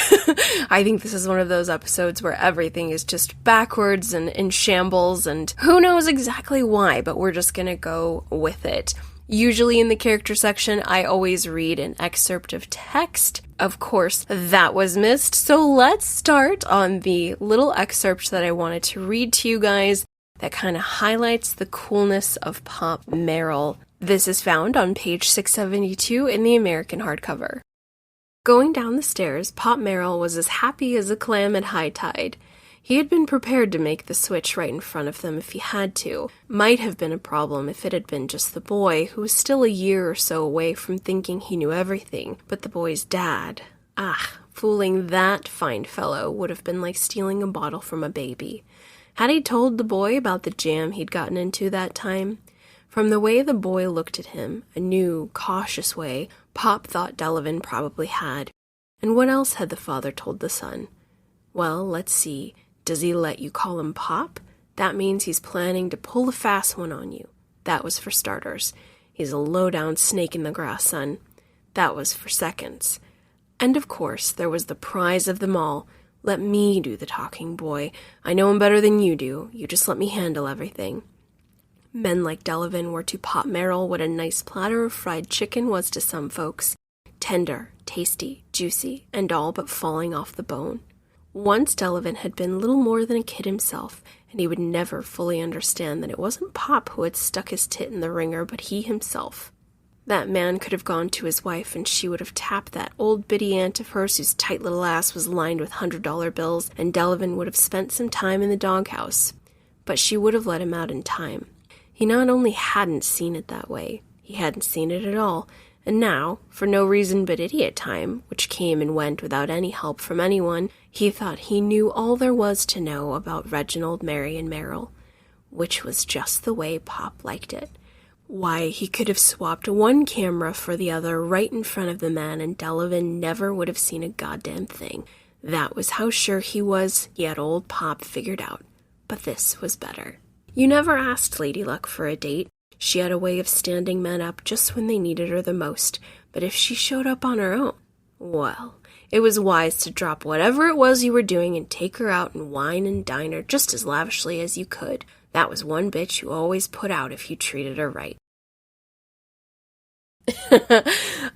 I think this is one of those episodes where everything is just backwards and in shambles, and who knows exactly why, but we're just gonna go with it. Usually in the character section, I always read an excerpt of text. Of course, that was missed, so let's start on the little excerpt that I wanted to read to you guys that kind of highlights the coolness of Pop Merrill. This is found on page 672 in the American hardcover. Going down the stairs, Pop Merrill was as happy as a clam at high tide. He had been prepared to make the switch right in front of them if he had to. Might have been a problem if it had been just the boy, who was still a year or so away from thinking he knew everything, but the boy's dad. Fooling that fine fellow would have been like stealing a bottle from a baby. Had he told the boy about the jam he'd gotten into that time? From the way the boy looked at him, a new, cautious way, Pop thought Delavan probably had. And what else had the father told the son? Well, let's see. Does he let you call him Pop? That means he's planning to pull a fast one on you. That was for starters. He's a low-down snake in the grass, son. That was for seconds. And of course, there was the prize of them all. Let me do the talking, boy. I know him better than you do. You just let me handle everything. Men like Delavan were to Pop Merrill what a nice platter of fried chicken was to some folks. Tender, tasty, juicy, and all but falling off the bone. Once Delavan had been little more than a kid himself, and he would never fully understand that it wasn't Pop who had stuck his tit in the ringer, but he himself. That man could have gone to his wife, and she would have tapped that old biddy aunt of hers whose tight little ass was lined with $100 bills, and Delavan would have spent some time in the doghouse. But she would have let him out in time. He not only hadn't seen it that way, he hadn't seen it at all, and now, for no reason but idiot time, which came and went without any help from anyone, he thought he knew all there was to know about Reginald, Mary, and Merrill, which was just the way Pop liked it. Why, he could have swapped one camera for the other right in front of the man, and Delavan never would have seen a goddamn thing. That was how sure he was he had old Pop figured out. But this was better. You never asked Lady Luck for a date. She had a way of standing men up just when they needed her the most, but if she showed up on her own, well, it was wise to drop whatever it was you were doing and take her out and wine and dine her just as lavishly as you could. That was one bitch you always put out if you treated her right.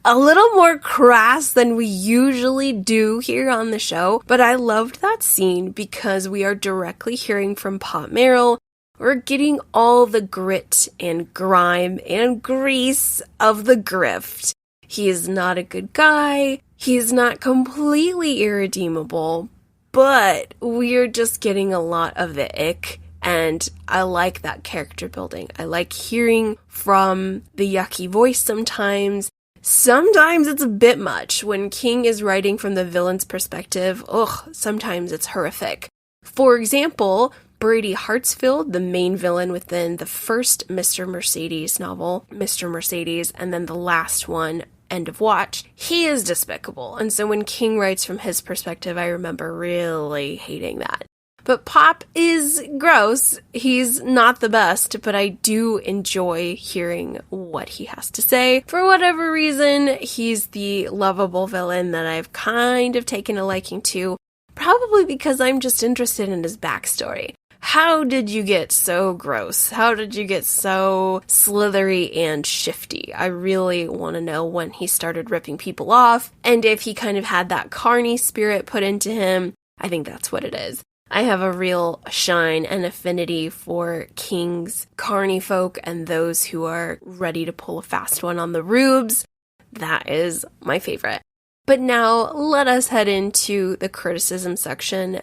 A little more crass than we usually do here on the show, but I loved that scene because we are directly hearing from Pop Merrill. We're getting all the grit and grime and grease of the grift. He is not a good guy. He's not completely irredeemable, but we're just getting a lot of the ick, and I like that character building. I like hearing from the yucky voice sometimes. Sometimes it's a bit much. When King is writing from the villain's perspective, sometimes it's horrific. For example, Brady Hartsfield, the main villain within the first Mr. Mercedes novel, Mr. Mercedes, and then the last one, End of Watch, he is despicable. And so when King writes from his perspective, I remember really hating that. But Pop is gross. He's not the best, but I do enjoy hearing what he has to say. For whatever reason, he's the lovable villain that I've kind of taken a liking to, probably because I'm just interested in his backstory. How did you get so gross? How did you get so slithery and shifty? I really want to know when he started ripping people off, and if he kind of had that carny spirit put into him. I think that's what it is. I have a real shine and affinity for King's carny folk and those who are ready to pull a fast one on the rubes. That is my favorite. But now let us head into the criticism section.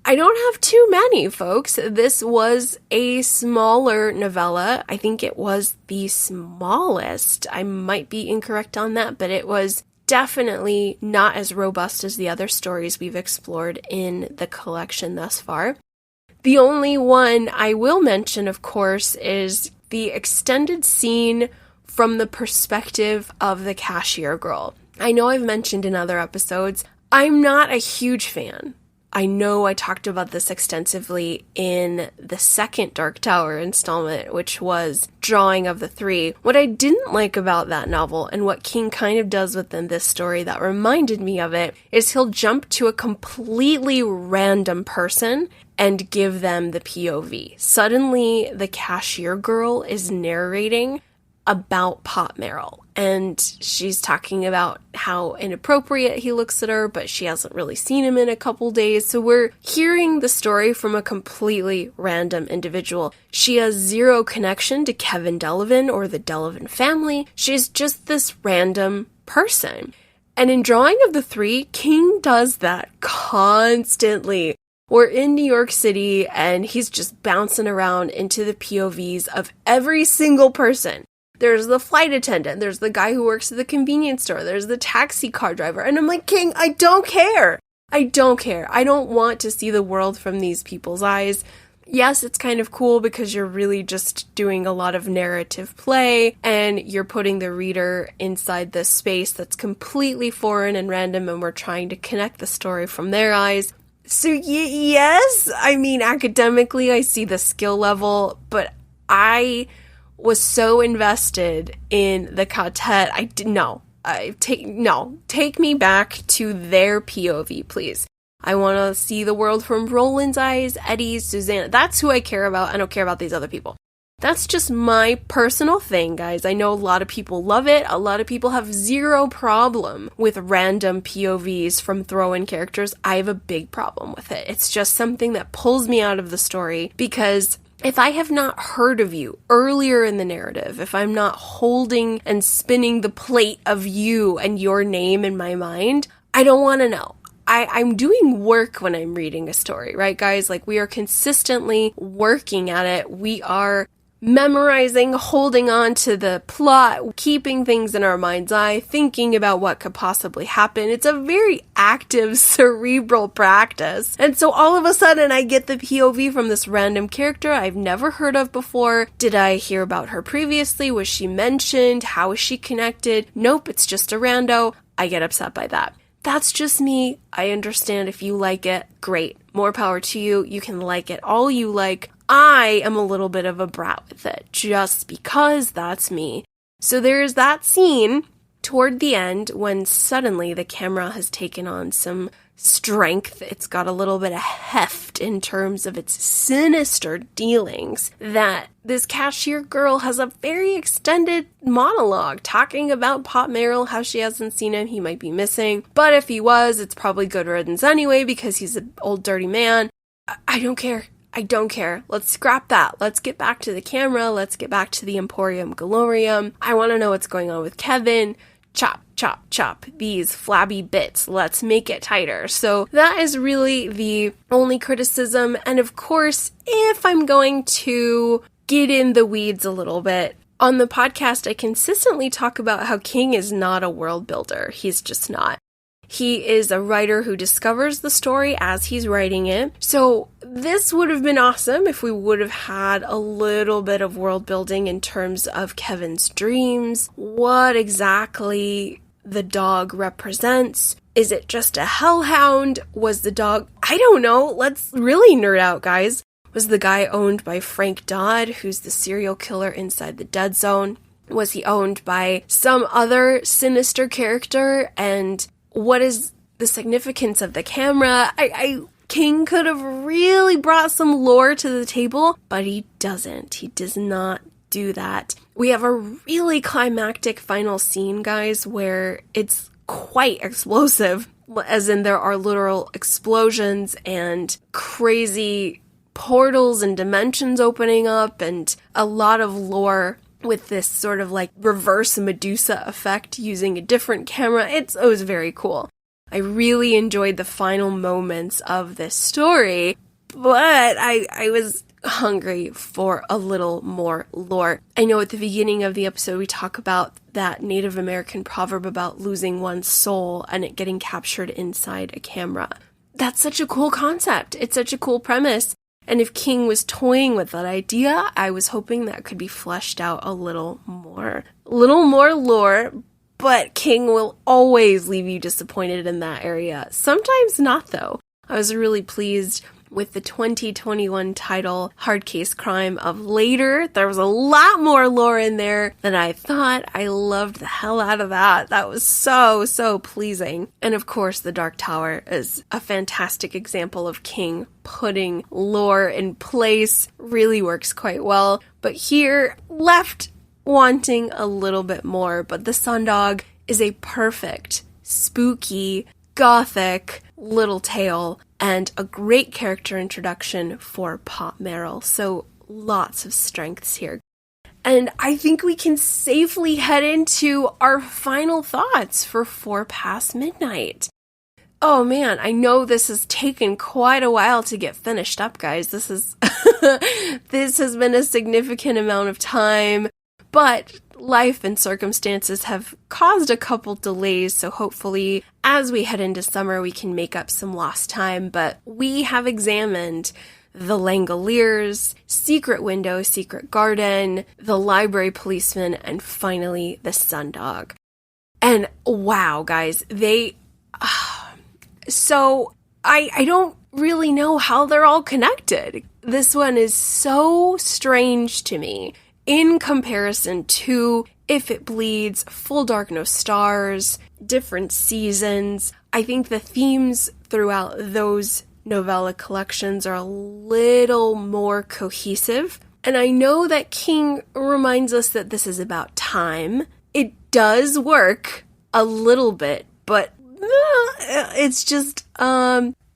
I don't have too many, folks. This was a smaller novella. I think it was the smallest. I might be incorrect on that, but it was definitely not as robust as the other stories we've explored in the collection thus far. The only one I will mention, of course, is the extended scene from the perspective of the cashier girl. I know I've mentioned in other episodes, I'm not a huge fan I know I talked about this extensively in the second Dark Tower installment, which was Drawing of the Three. What I didn't like about that novel, and what King kind of does within this story that reminded me of it, is he'll jump to a completely random person and give them the POV. Suddenly, the cashier girl is narrating about Pop Merrill, and she's talking about how inappropriate he looks at her, but she hasn't really seen him in a couple days. So we're hearing the story from a completely random individual. She has zero connection to Kevin Delavan or the Delavan family. She's just this random person. And in Drawing of the Three, King does that constantly. We're in New York City, and he's just bouncing around into the POVs of every single person. There's the flight attendant, there's the guy who works at the convenience store, there's the taxi car driver, and I'm like, King, I don't care. I don't care. I don't want to see the world from these people's eyes. Yes, it's kind of cool because you're really just doing a lot of narrative play, and you're putting the reader inside this space that's completely foreign and random, and we're trying to connect the story from their eyes. So yes, I mean, academically, I see the skill level, but I was so invested in the quartet. Take me back to their POV, please. I want to see the world from Roland's eyes, Eddie's, Susanna. That's who I care about. I don't care about these other people. That's just my personal thing, guys. I know a lot of people love it. A lot of people have zero problem with random POVs from throw-in characters. I have a big problem with it. It's just something that pulls me out of the story, because if I have not heard of you earlier in the narrative, if I'm not holding and spinning the plate of you and your name in my mind, I don't want to know. I'm doing work when I'm reading a story, right, guys? Like, we are consistently working at it. We are memorizing, holding on to the plot, keeping things in our mind's eye, thinking about what could possibly happen. It's a very active cerebral practice. And so all of a sudden I get the POV from this random character I've never heard of before. Did I hear about her previously? Was she mentioned? How is she connected? Nope, it's just a rando. I get upset by that. That's just me. I understand if you like it. Great. More power to you. You can like it all you like. I am a little bit of a brat with it, just because that's me. So there's that scene toward the end when suddenly the camera has taken on some strength. It's got a little bit of heft in terms of its sinister dealings, that this cashier girl has a very extended monologue talking about Pop Merrill, how she hasn't seen him, he might be missing. But if he was, it's probably good riddance anyway because he's an old dirty man. I don't care. I don't care. Let's scrap that. Let's get back to the camera. Let's get back to the Emporium Galorium. I want to know what's going on with Kevin. Chop, chop, chop. These flabby bits. Let's make it tighter. So that is really the only criticism. And of course, if I'm going to get in the weeds a little bit, on the podcast, I consistently talk about how King is not a world builder. He's just not. He is a writer who discovers the story as he's writing it. So this would have been awesome if we would have had a little bit of world building in terms of Kevin's dreams, what exactly the dog represents. Is it just a hellhound? Was the dog, I don't know, let's really nerd out, guys. Was the guy owned by Frank Dodd, who's the serial killer inside the Dead Zone? Was he owned by some other sinister character? And what is the significance of the camera? King could have really brought some lore to the table, but he doesn't. He does not do that. We have a really climactic final scene, guys, where it's quite explosive, as in there are literal explosions and crazy portals and dimensions opening up and a lot of lore with this sort of like reverse Medusa effect using a different camera. It was very cool. I really enjoyed the final moments of this story, but I was hungry for a little more lore. I know at the beginning of the episode we talk about that Native American proverb about losing one's soul and it getting captured inside a camera. That's such a cool concept. It's such a cool premise. And if King was toying with that idea, I was hoping that could be fleshed out a little more lore, but King will always leave you disappointed in that area. Sometimes not, though. I was really pleased with the 2021 title, Hard Case Crime of Later. There was a lot more lore in there than I thought. I loved the hell out of that. That was so pleasing. And of course, The Dark Tower is a fantastic example of King putting lore in place. Really works quite well. But here, left wanting a little bit more. But the Sundog is a perfect, spooky, gothic little tale and a great character introduction for Pop Merrill. So lots of strengths here. And I think we can safely head into our final thoughts for 4 Past Midnight. Oh man, I know this has taken quite a while to get finished up, guys. This is this has been a significant amount of time, but life and circumstances have caused a couple delays, so hopefully as we head into summer we can make up some lost time. But we have examined The Langoliers, Secret Window, Secret Garden, The Library Policeman, and finally The Sundog. And wow, guys, so I don't really know how they're all connected. This one is so strange to me in comparison to If It Bleeds, Full Dark No Stars, different seasons. I think the themes throughout those novella collections are a little more cohesive. And I know that King reminds us that this is about time. It does work a little bit, but it's just,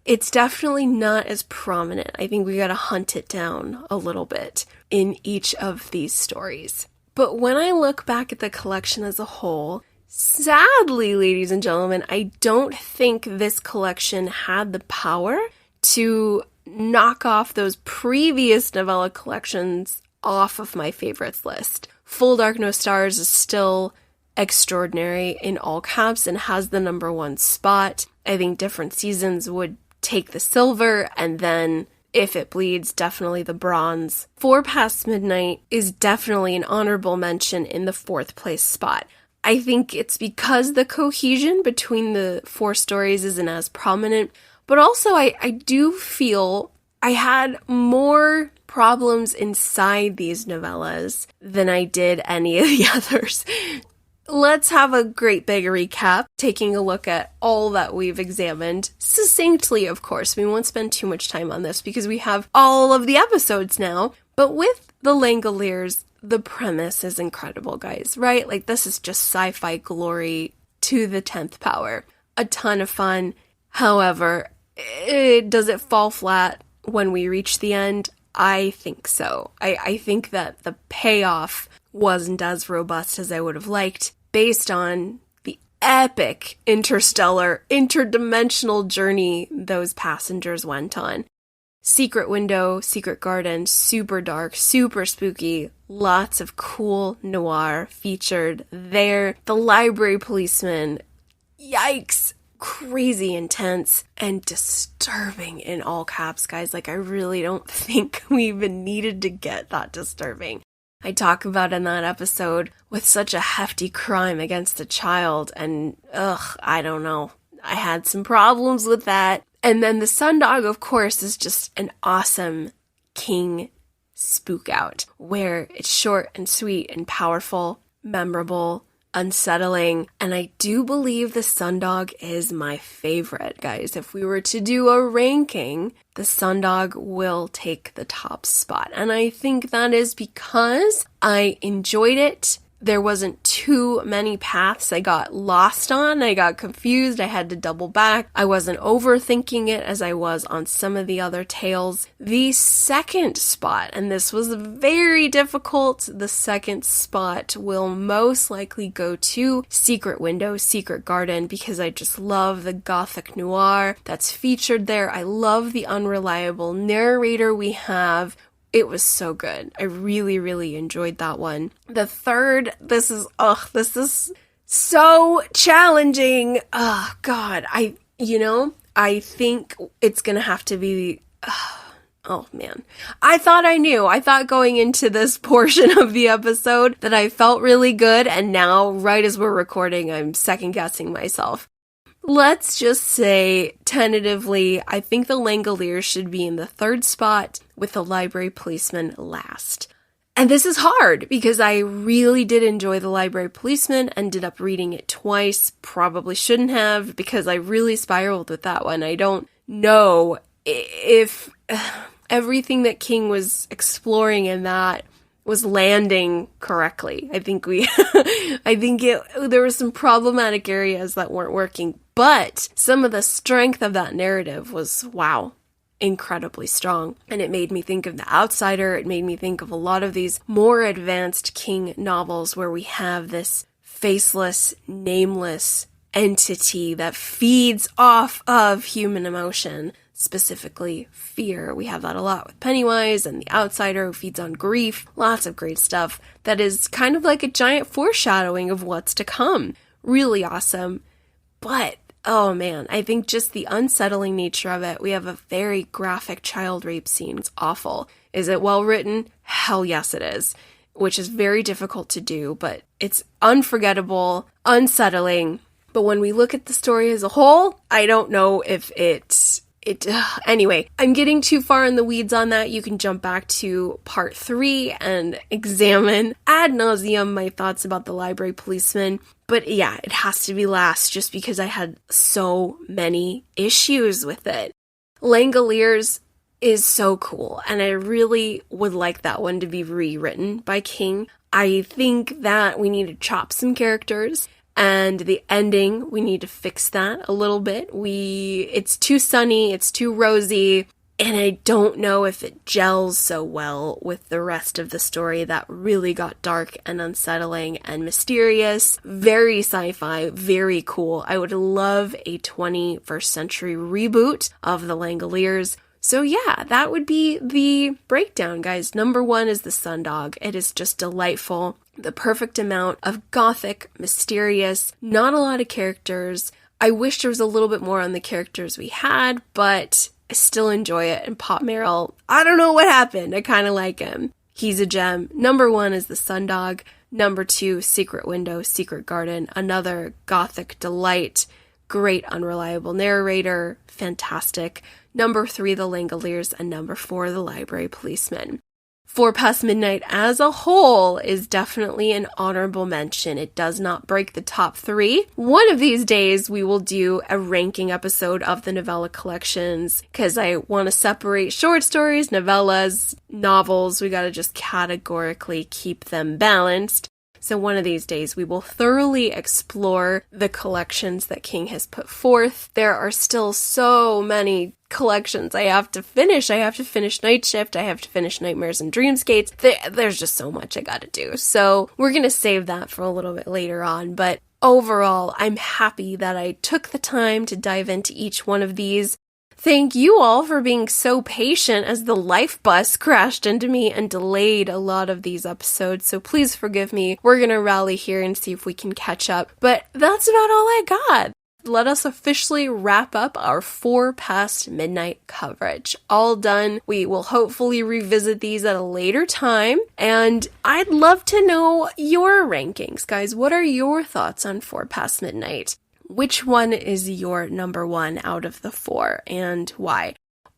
it's definitely not as prominent. I think we gotta hunt it down a little bit in each of these stories. But when I look back at the collection as a whole, sadly, ladies and gentlemen, I don't think this collection had the power to knock off those previous novella collections off of my favorites list. Full Dark No Stars is still extraordinary in all caps and has the #1 spot. I think different seasons would take the silver, and then If It Bleeds, definitely the bronze. 4 Past Midnight is definitely an honorable mention in the 4th place spot. I think it's because the cohesion between the 4 stories isn't as prominent, but also I do feel I had more problems inside these novellas than I did any of the others. Let's have a great big recap, taking a look at all that we've examined. Succinctly, of course. We won't spend too much time on this because we have all of the episodes now. But with The Langoliers, the premise is incredible, guys, right? Like, this is just sci-fi glory to the 10th power. A ton of fun. However, does it fall flat when we reach the end? I think so. I think that the payoff wasn't as robust as I would have liked, based on the epic interstellar, interdimensional journey those passengers went on. Secret Window, Secret Garden, super dark, super spooky, lots of cool noir featured there. The Library Policeman, yikes, crazy intense and disturbing in all caps, guys. Like, I really don't think we even needed to get that disturbing. I talk about in that episode with such a hefty crime against a child, and I don't know. I had some problems with that. And then The Sundog, of course, is just an awesome King spook out, where it's short and sweet and powerful, memorable, unsettling, and I do believe The Sundog is my favorite, guys. If we were to do a ranking, The Sundog will take the top spot, and I think that is because I enjoyed it. There wasn't too many paths I got lost on. I got confused. I had to double back. I wasn't overthinking it as I was on some of the other tales. The second spot, and this was very difficult, the second spot will most likely go to Secret Window, Secret Garden, because I just love the gothic noir that's featured there. I love the unreliable narrator we have. It was so good. I really, really enjoyed that one. The third, this is so challenging. Oh, God. I think it's going to have to be, oh, man. I thought I knew. I thought going into this portion of the episode that I felt really good, and now, right as we're recording, I'm second-guessing myself. let's just say, tentatively, I think the Langoliers should be in the third spot, with the library policeman last. And this is hard, because I really did enjoy the library policeman, ended up reading it twice, probably shouldn't have, because I really spiraled with that one. I don't know if everything that King was exploring in that was landing correctly. I think there were some problematic areas that weren't working, but some of the strength of that narrative was, wow, incredibly strong. And it made me think of The Outsider. It made me think of a lot of these more advanced King novels where we have this faceless, nameless entity that feeds off of human emotion, specifically fear. We have that a lot with Pennywise and The Outsider, who feeds on grief. Lots of great stuff that is kind of like a giant foreshadowing of what's to come. Really awesome. But, oh man, I think just the unsettling nature of it. We have a very graphic child rape scene. It's awful. Is it well written? Hell yes it is. Which is very difficult to do, but it's unforgettable, unsettling. But when we look at the story as a whole, I don't know if anyway, I'm getting too far in the weeds on that. You can jump back to part 3 and examine ad nauseum my thoughts about the library policeman. But yeah, it has to be last just because I had so many issues with it. Langoliers is so cool, and I really would like that one to be rewritten by King. I think that we need to chop some characters. And the ending, we need to fix that a little bit. It's too sunny, it's too rosy, and I don't know if it gels so well with the rest of the story that really got dark and unsettling and mysterious. Very sci-fi, very cool. I would love a 21st century reboot of the Langoliers. So yeah, that would be the breakdown, guys. Number 1 is the Sundog. It is just delightful. The perfect amount of gothic, mysterious, not a lot of characters. I wish there was a little bit more on the characters we had, but I still enjoy it. And Pop Merrill, I don't know what happened. I kind of like him. He's a gem. Number 1 is the Sundog. Number 2, Secret Window, Secret Garden. Another gothic delight. Great unreliable narrator. Fantastic. Number 3, the Langoliers. And number 4, the library policeman. 4 Past Midnight as a whole is definitely an honorable mention. It does not break the top 3. One of these days we will do a ranking episode of the novella collections because I want to separate short stories, novellas, novels. We got to just categorically keep them balanced. So one of these days we will thoroughly explore the collections that King has put forth. There are still so many collections I have to finish. I have to finish Night Shift. I have to finish Nightmares and Dreamscapes. There's just so much I gotta do. So we're gonna save that for a little bit later on. But overall, I'm happy that I took the time to dive into each one of these. Thank you all for being so patient as the life bus crashed into me and delayed a lot of these episodes, so please forgive me. We're gonna rally here and see if we can catch up, but that's about all I got. Let us officially wrap up our 4 Past Midnight coverage. All done. We will hopefully revisit these at a later time, and I'd love to know your rankings, guys. What are your thoughts on 4 Past Midnight? Which one is your number 1 out of the 4 and why?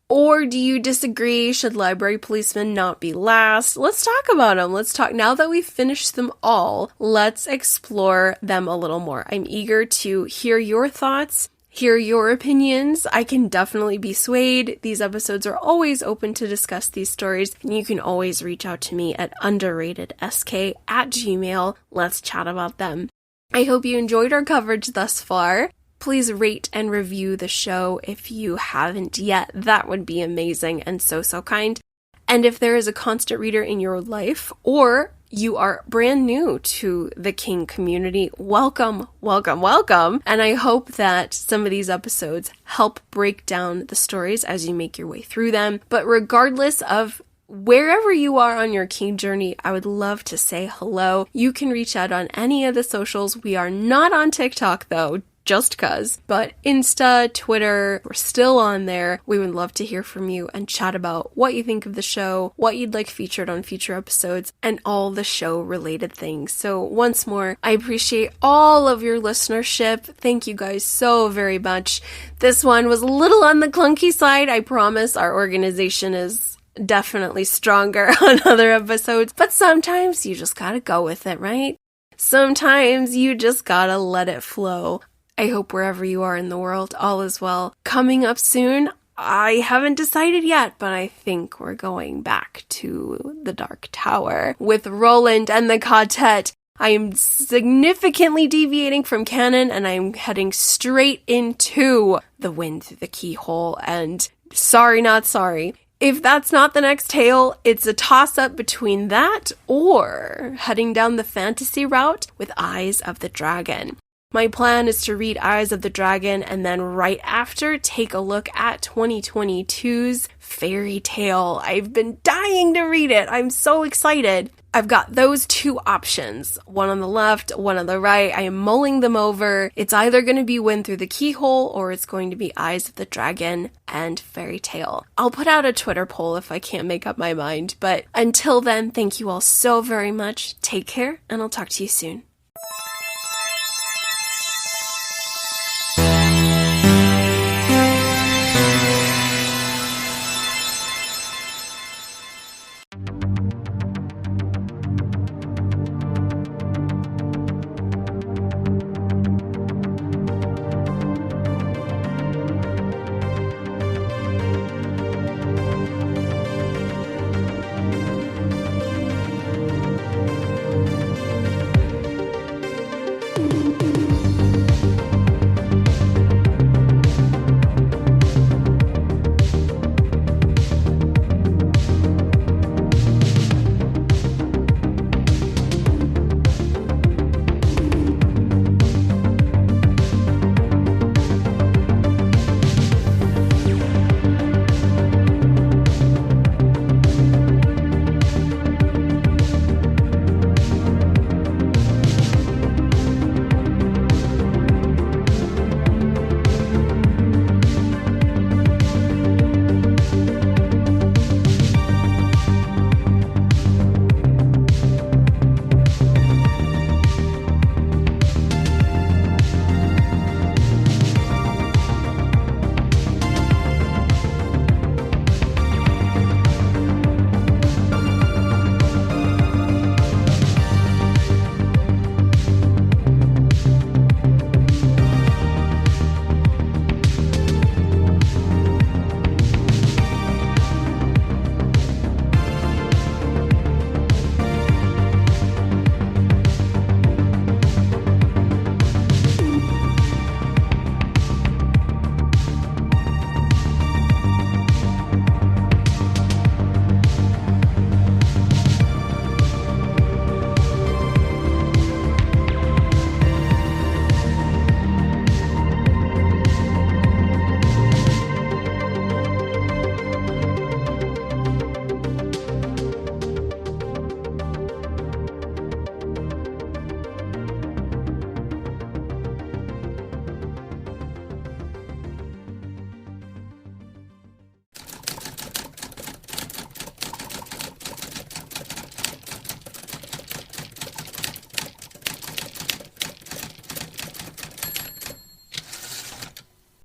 Or do you disagree? Should library policemen not be last? Let's talk about them. Now that we've finished them all, let's explore them a little more. I'm eager to hear your thoughts, hear your opinions. I can definitely be swayed. These episodes are always open to discuss these stories, and you can always reach out to me at UnderratedSK@gmail.com. Let's chat about them. I hope you enjoyed our coverage thus far. Please rate and review the show if you haven't yet. That would be amazing and so kind. And if there is a constant reader in your life, or you are brand new to the King community, welcome, welcome, welcome. And I hope that some of these episodes help break down the stories as you make your way through them. But regardless of wherever you are on your King journey, I would love to say hello. You can reach out on any of the socials. We are not on TikTok though. just cuz. But Insta, Twitter, we're still on there. We would love to hear from you and chat about what you think of the show, what you'd like featured on future episodes, and all the show related things. So once more, I appreciate all of your listenership. Thank you guys so very much. This one was a little on the clunky side. I promise our organization is definitely stronger on other episodes, but sometimes you just gotta go with it, right? Sometimes you just gotta let it flow. I hope wherever you are in the world, all is well. Coming up soon, I haven't decided yet, but I think we're going back to the Dark Tower with Roland and the Quartet. I am significantly deviating from canon, and I'm heading straight into The Wind Through the Keyhole, and sorry not sorry. If that's not the next tale, it's a toss-up between that or heading down the fantasy route with Eyes of the Dragon. My plan is to read Eyes of the Dragon and then right after take a look at 2022's Fairy Tale. I've been dying to read it. I'm so excited. I've got those two options, one on the left, one on the right. I am mulling them over. It's either going to be Wind Through the Keyhole or it's going to be Eyes of the Dragon and Fairy Tale. I'll put out a Twitter poll if I can't make up my mind. But until then, thank you all so very much. Take care, and I'll talk to you soon.